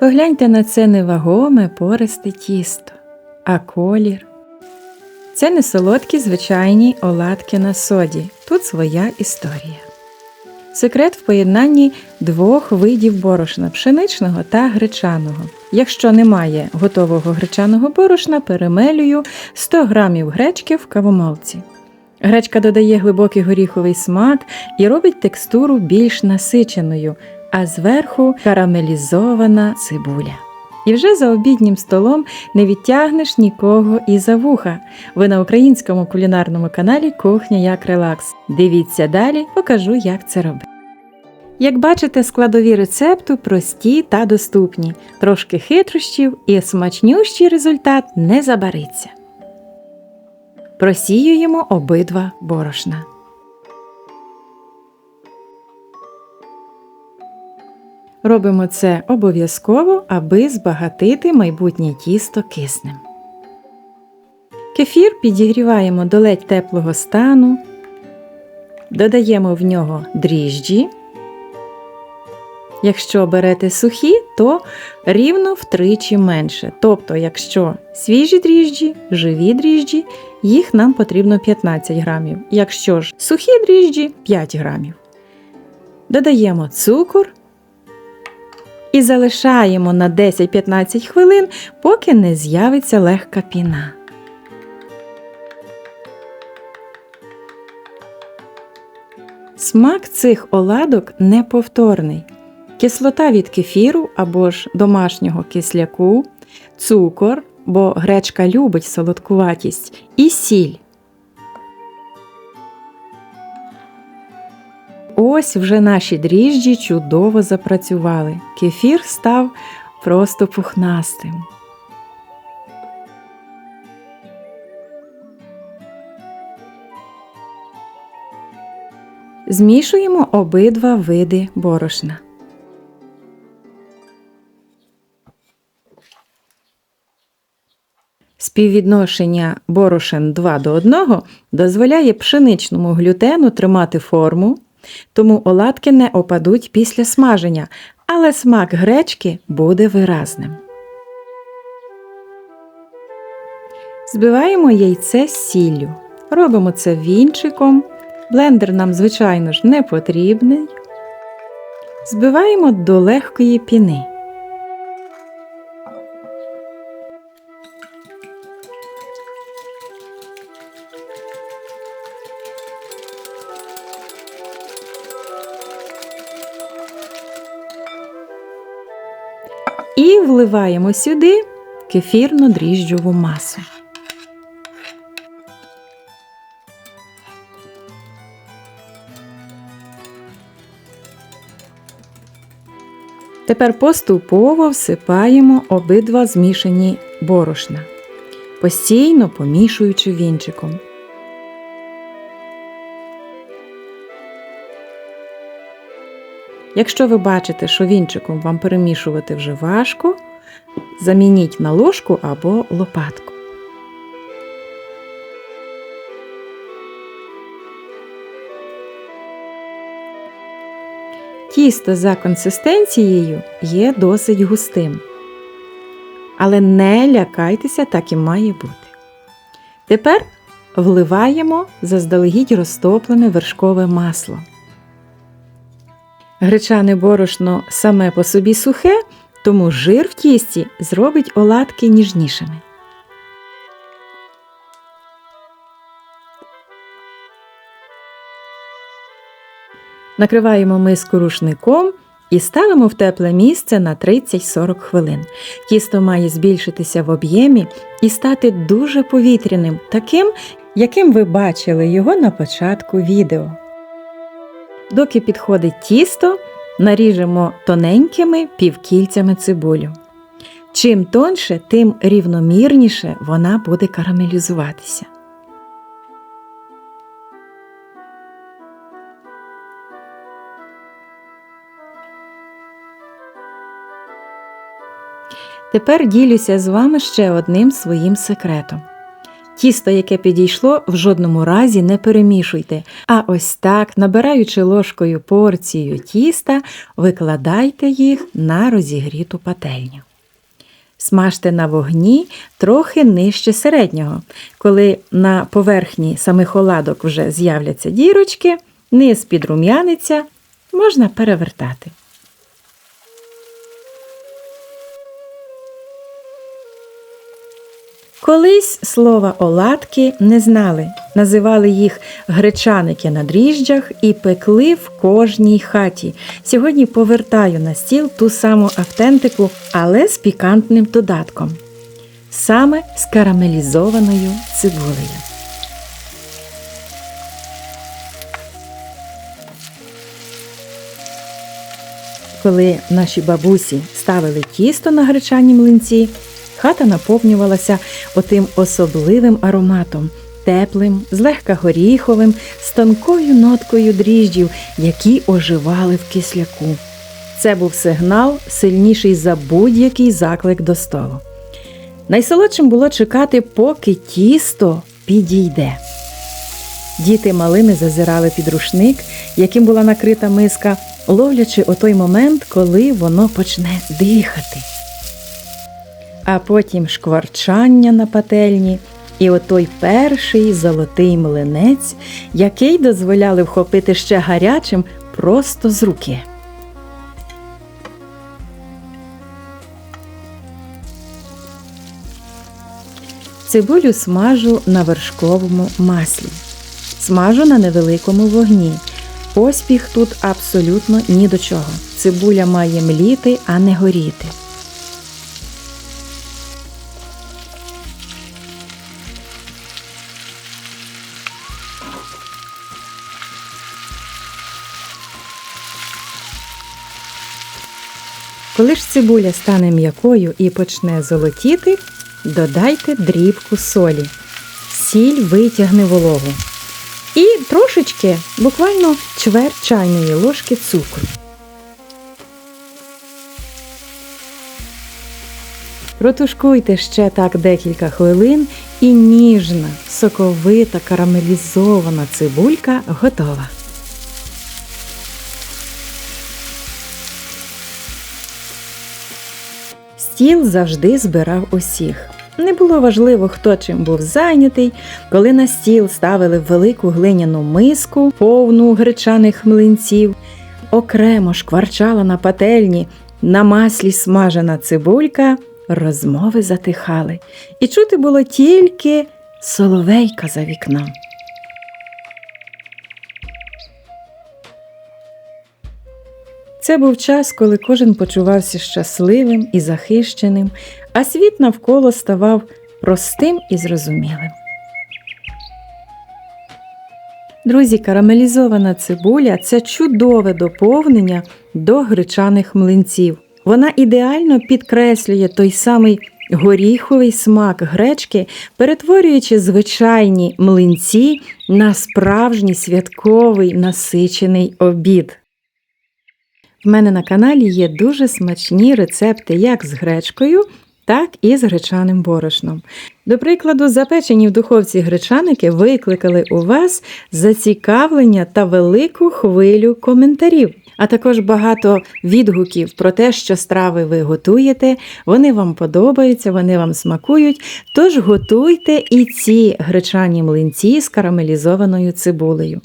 Погляньте на це невагоме пористе тісто, а колір. Це не солодкі звичайні оладки на соді, тут своя історія. Секрет в поєднанні двох видів борошна – пшеничного та гречаного. Якщо немає готового гречаного борошна, перемелюю 100 г гречки в кавомолці. Гречка додає глибокий горіховий смак і робить текстуру більш насиченою, а зверху карамелізована цибуля. І вже за обіднім столом не відтягнеш нікого і за вуха. Ви на українському кулінарному каналі «Кухня як релакс». Дивіться далі, покажу, як це робити. Як бачите, складові рецепту прості та доступні. Трошки хитрощів і смачнющий результат не забариться. Просіюємо обидва борошна. Робимо це обов'язково, аби збагатити майбутнє тісто киснем. Кефір підігріваємо до ледь теплого стану. Додаємо в нього дріжджі. Якщо берете сухі, то рівно втричі менше. Тобто, якщо свіжі дріжджі, живі дріжджі, їх нам потрібно 15 грамів. Якщо ж сухі дріжджі – 5 грамів. Додаємо цукор і залишаємо на 10-15 хвилин, поки не з'явиться легка піна. Смак цих оладок неповторний. Кислота від кефіру або ж домашнього кисляку, цукор, бо гречка любить солодкуватість, і сіль. Ось вже наші дріжджі чудово запрацювали. Кефір став просто пухнастим. Змішуємо обидва види борошна. Співвідношення борошен 2 до 1 дозволяє пшеничному глютену тримати форму, тому оладки не опадуть після смаження, але смак гречки буде виразним. Збиваємо яйце з сіллю. Робимо це вінчиком. Блендер нам, звичайно ж, не потрібний. Збиваємо до легкої піни. І вливаємо сюди кефірно-дріжджову масу. Тепер поступово всипаємо обидва змішані борошна, постійно помішуючи вінчиком. Якщо ви бачите, що вінчиком вам перемішувати вже важко, замініть на ложку або лопатку. Тісто за консистенцією є досить густим. Але не лякайтеся, так і має бути. Тепер вливаємо заздалегідь розтоплене вершкове масло. Гречане борошно саме по собі сухе, тому жир в тісті зробить оладки ніжнішими. Накриваємо миску рушником і ставимо в тепле місце на 30-40 хвилин. Тісто має збільшитися в об'ємі і стати дуже повітряним, таким, яким ви бачили його на початку відео. Доки підходить тісто, наріжемо тоненькими півкільцями цибулю. Чим тоньше, тим рівномірніше вона буде карамелізуватися. Тепер ділюся з вами ще одним своїм секретом. Тісто, яке підійшло, в жодному разі не перемішуйте, а ось так, набираючи ложкою порцію тіста, викладайте їх на розігріту пательню. Смажте на вогні трохи нижче середнього. Коли на поверхні самих оладок вже з'являться дірочки, низ підрум'яниться, можна перевертати. Колись слова оладки не знали. Називали їх гречаники на дріжджах і пекли в кожній хаті. Сьогодні повертаю на стіл ту саму автентику, але з пікантним додатком. Саме з карамелізованою цибулею. Коли наші бабусі ставили тісто на гречані млинці, хата наповнювалася отим особливим ароматом, теплим, злегка горіховим, з тонкою ноткою дріжджів, які оживали в кисляку. Це був сигнал, сильніший за будь-який заклик до столу. Найсолодшим було чекати, поки тісто підійде. Діти малими зазирали під рушник, яким була накрита миска, ловлячи отой момент, коли воно почне дихати. А потім шкварчання на пательні і отой перший золотий млинець, який дозволяли вхопити ще гарячим просто з руки. Цибулю смажу на вершковому маслі. Смажу на невеликому вогні. Поспіх тут абсолютно ні до чого. Цибуля має мліти, а не горіти. Коли ж цибуля стане м'якою і почне золотіти, додайте дрібку солі. Сіль витягне вологу. І трошечки, буквально чверть чайної ложки цукру. Протушкуйте ще так декілька хвилин і ніжна, соковита, карамелізована цибулька готова. Стіл завжди збирав усіх. Не було важливо, хто чим був зайнятий. Коли на стіл ставили велику глиняну миску, повну гречаних млинців, окремо шкварчала на пательні, на маслі смажена цибулька, розмови затихали. І чути було тільки соловейка за вікном. Це був час, коли кожен почувався щасливим і захищеним, а світ навколо ставав простим і зрозумілим. Друзі, карамелізована цибуля – це чудове доповнення до гречаних млинців. Вона ідеально підкреслює той самий горіховий смак гречки, перетворюючи звичайні млинці на справжній святковий насичений обід. В мене на каналі є дуже смачні рецепти як з гречкою, так і з гречаним борошном. До прикладу, запечені в духовці гречаники викликали у вас зацікавлення та велику хвилю коментарів. А також багато відгуків про те, що страви ви готуєте, вони вам подобаються, вони вам смакують, тож готуйте і ці гречані млинці з карамелізованою цибулею.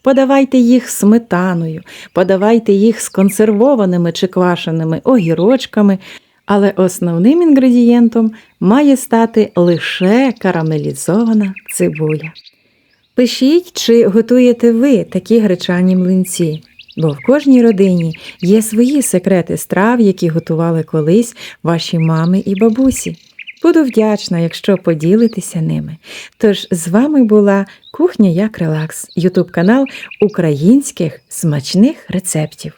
Подавайте їх сметаною, подавайте їх з консервованими чи квашеними огірочками, але основним інгредієнтом має стати лише карамелізована цибуля. Пишіть, чи готуєте ви такі гречані млинці, бо в кожній родині є свої секрети страв, які готували колись ваші мами і бабусі. Буду вдячна, якщо поділитеся ними. Тож з вами була Кухня як релакс, ютуб-канал українських смачних рецептів.